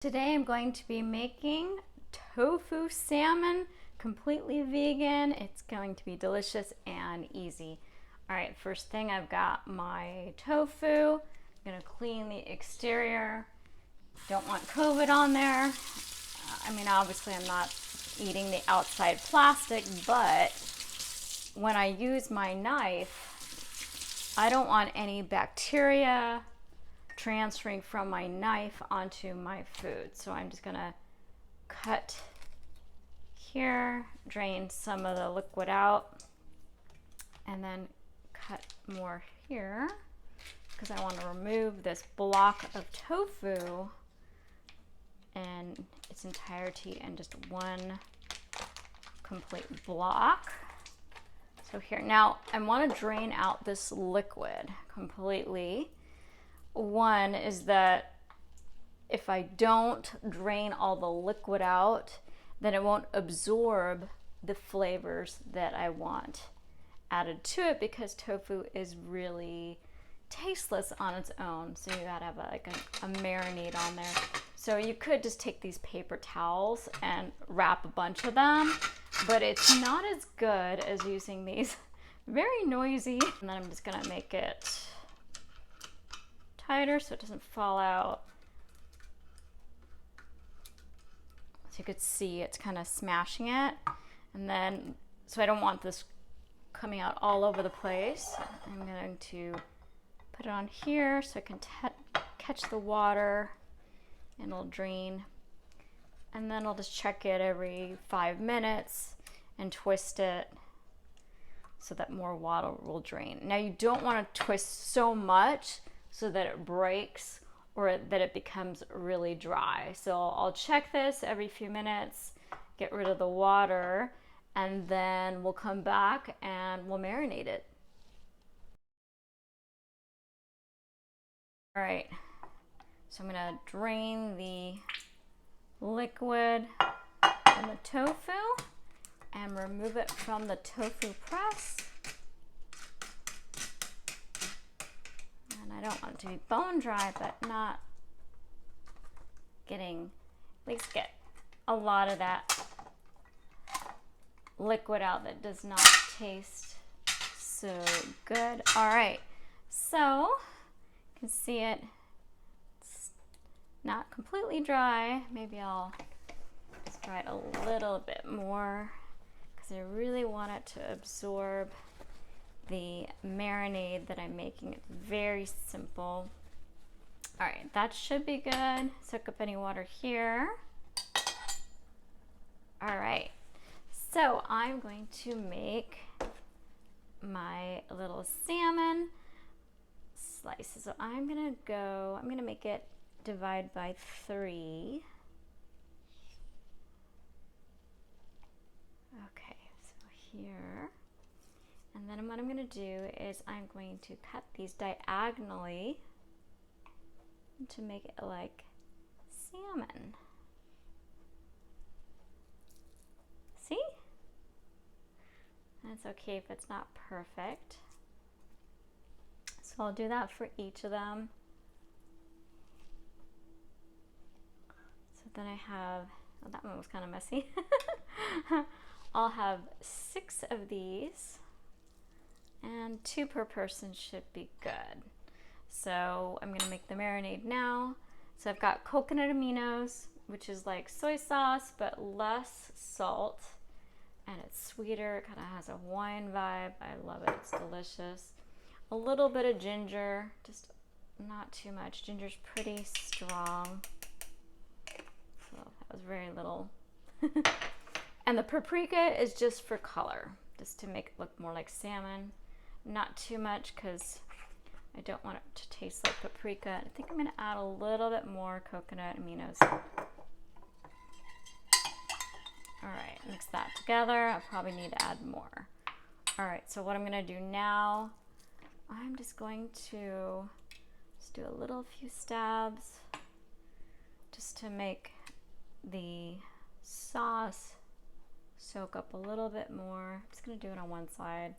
Today I'm going to be making tofu salmon, completely vegan. It's going to be delicious and easy. All right, first thing, I've got my tofu. I'm gonna clean the exterior. Don't want COVID on there. I mean, obviously I'm not eating the outside plastic, but when I use my knife, I don't want any bacteria transferring from my knife onto my food. So I'm just gonna cut here, drain some of the liquid out, and then cut more here because I want to remove this block of tofu in its entirety in just one complete block. So here, now I want to drain out this liquid completely. One is that if I don't drain all the liquid out, then it won't absorb the flavors that I want added to it, because tofu is really tasteless on its own. So you gotta have a marinade on there. So you could just take these paper towels and wrap a bunch of them, but it's not as good as using these. Very noisy. And then I'm just gonna make it tighter so it doesn't fall out. So you could see it's kind of smashing it. And then, so I don't want this coming out all over the place. I'm going to put it on here so I can catch the water and it'll drain. And then I'll just check it every 5 minutes and twist it so that more water will drain. Now you don't want to twist so much so that it breaks or that it becomes really dry. So I'll check this every few minutes, get rid of the water, and then we'll come back and we'll marinate it. All right, so I'm gonna drain the liquid from the tofu and remove it from the tofu press. I don't want it to be bone dry, but not getting, at least get a lot of that liquid out that does not taste so good. All right, so you can see it's not completely dry. Maybe I'll just dry it a little bit more because I really want it to absorb the marinade that I'm making. It's very simple. All right, that should be good. Soak up any water here. All right, so I'm going to make my little salmon slices. So I'm gonna make it divide by 3. Okay, so here. And then what I'm going to do is I'm going to cut these diagonally to make it like salmon. See? And it's okay if it's not perfect. So I'll do that for each of them. So then I have, oh, that one was kind of messy. I'll have 6 of these. And 2 per person should be good. So I'm gonna make the marinade now. So I've got coconut aminos, which is like soy sauce, but less salt. And it's sweeter, it kind of has a wine vibe. I love it, it's delicious. A little bit of ginger, just not too much. Ginger's pretty strong. So that was very little. And the paprika is just for color, just to make it look more like salmon. Not too much because I don't want it to taste like paprika. I think I'm going to add a little bit more coconut aminos. All right, mix that together. I probably need to add more. All right, so what I'm going to do now, I'm just going to do a few stabs just to make the sauce soak up a little bit more. I'm just going to do it on one side.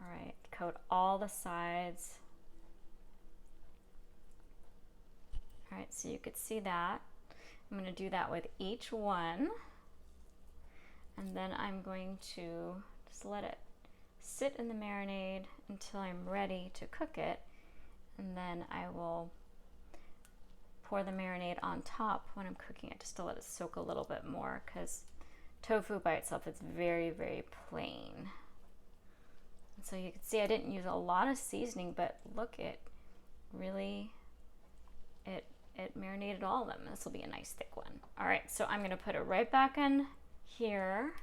All right, coat all the sides. so you could see that. I'm going to do that with each one. And then I'm going to just let it sit in the marinade until I'm ready to cook it. And then I will pour the marinade on top when I'm cooking it, just to let it soak a little bit more, because tofu by itself is very, very plain. And so you can see I didn't use a lot of seasoning, but look, it really, it marinated all of them. This will be a nice thick one. All right, so I'm gonna put it right back in here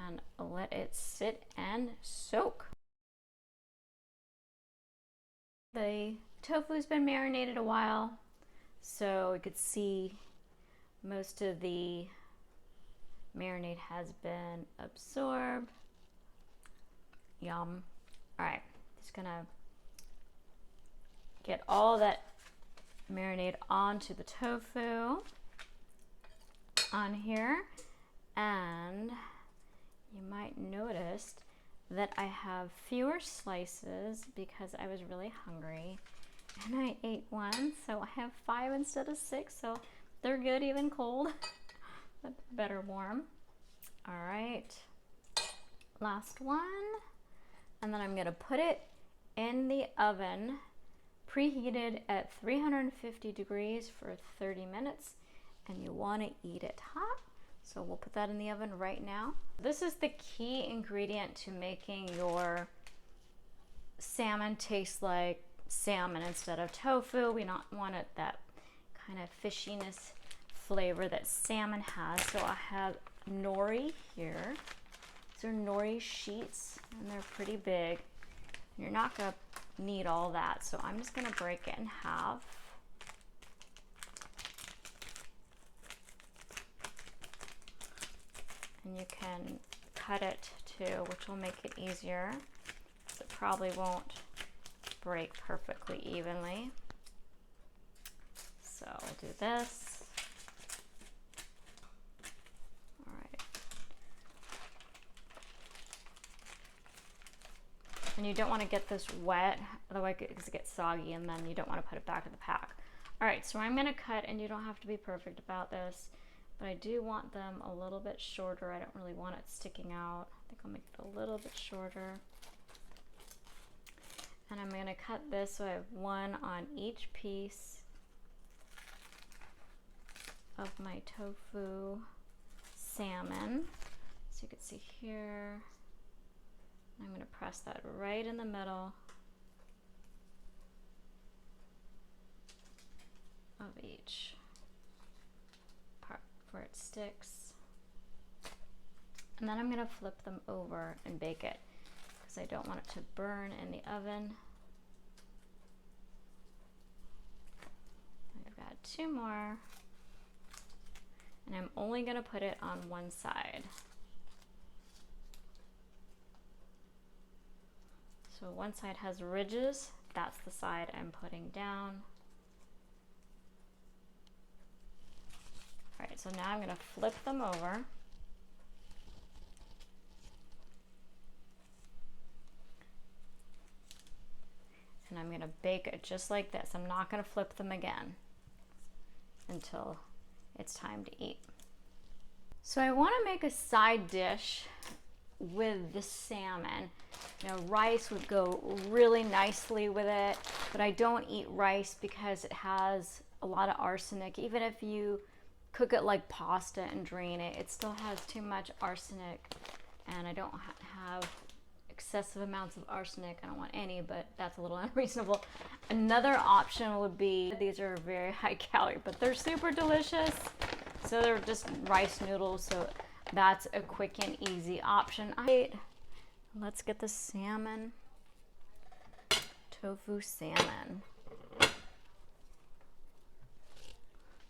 and let it sit and soak. The tofu's been marinated a while, so you could see most of the marinade has been absorbed. Yum. All right, just gonna get all that marinade onto the tofu on here, and you might notice that I have fewer slices because I was really hungry and I ate one, so I have 5 instead of 6, so they're good even cold, but better warm. All right, last one, and then I'm gonna put it in the oven preheated at 350 degrees for 30 minutes, and you want to eat it hot. So we'll put that in the oven right now. This is the key ingredient to making your salmon taste like salmon instead of tofu. We don't want it that kind of fishiness flavor that salmon has. So I have nori here. These are nori sheets, and they're pretty big. You're not gonna need all that, so I'm just gonna break it in half. And you can cut it too, which will make it easier. It probably won't break perfectly evenly. So we'll do this. All right. And you don't want to get this wet, otherwise it gets soggy, and then you don't want to put it back in the pack. All right, so I'm gonna cut, and you don't have to be perfect about this, but I do want them a little bit shorter. I don't really want it sticking out. I think I'll make it a little bit shorter. And I'm gonna cut this so I have one on each piece of my tofu salmon. So you can see here, I'm gonna press that right in the middle of each part where it sticks. And then I'm gonna flip them over and bake it because I don't want it to burn in the oven. I've got 2 more, and I'm only gonna put it on one side. So one side has ridges, that's the side I'm putting down. All right, so now I'm gonna flip them over. And I'm gonna bake it just like this. I'm not gonna flip them again until it's time to eat. So I wanna make a side dish with the salmon. You know, rice would go really nicely with it, but I don't eat rice because it has a lot of arsenic. Even if you cook it like pasta and drain it, it still has too much arsenic, and I don't have excessive amounts of arsenic. I don't want any, but that's a little unreasonable. Another option would be, these are very high calorie, but they're super delicious. So they're just rice noodles, so that's a quick and easy option. Let's get the salmon, tofu salmon.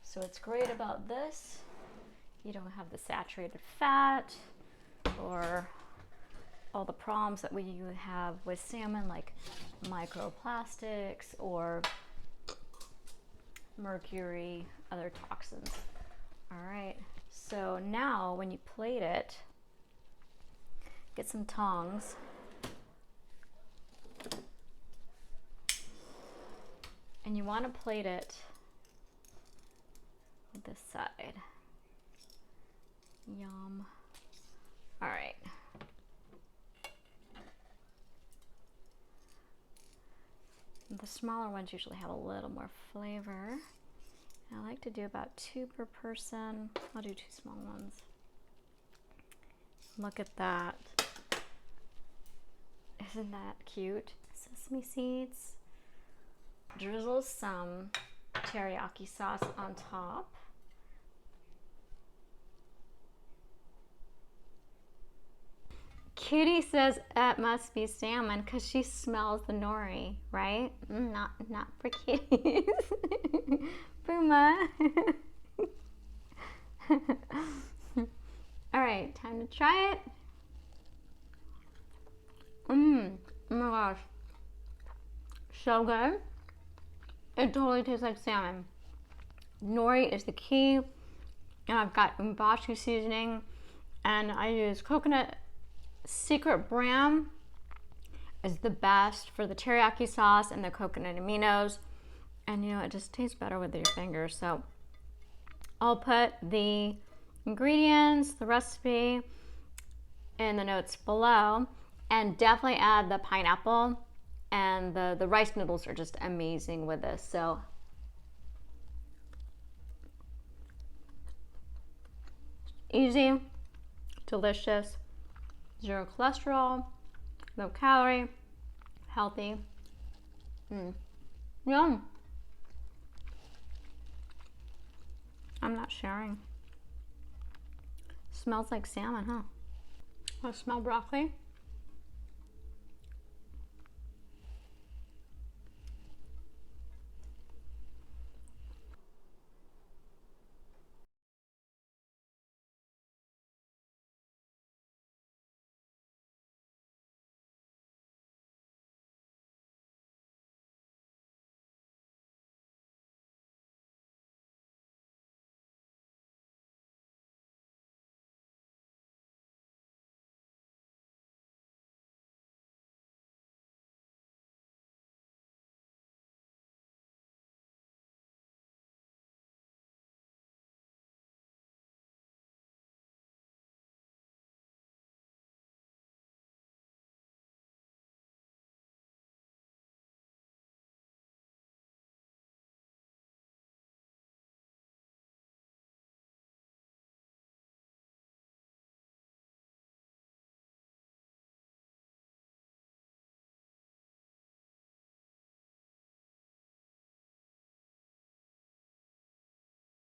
So what's great about this, you don't have the saturated fat or all the problems that we have with salmon, like microplastics or mercury, other toxins. All right, so now when you plate it, get some tongs And you want to plate it with this side. Yum. All right. The smaller ones usually have a little more flavor. I like to do about 2 per person. I'll do 2 small ones. Look at that. Isn't that cute? Sesame seeds. Drizzle some teriyaki sauce on top. Kitty says that must be salmon because she smells the nori, right? Not for kitties. Puma. All right, time to try it. Oh my gosh. So good. It totally tastes like salmon. Nori is the key. And I've got umeboshi seasoning. And I use coconut. Secret Brand is the best for the teriyaki sauce and the coconut aminos. And you know, it just tastes better with your fingers. So I'll put the ingredients, the recipe in the notes below. And definitely add the pineapple. And the rice noodles are just amazing with this. So easy, delicious, 0 cholesterol, low calorie, healthy. Yum. I'm not sharing. Smells like salmon, huh? Want to smell broccoli?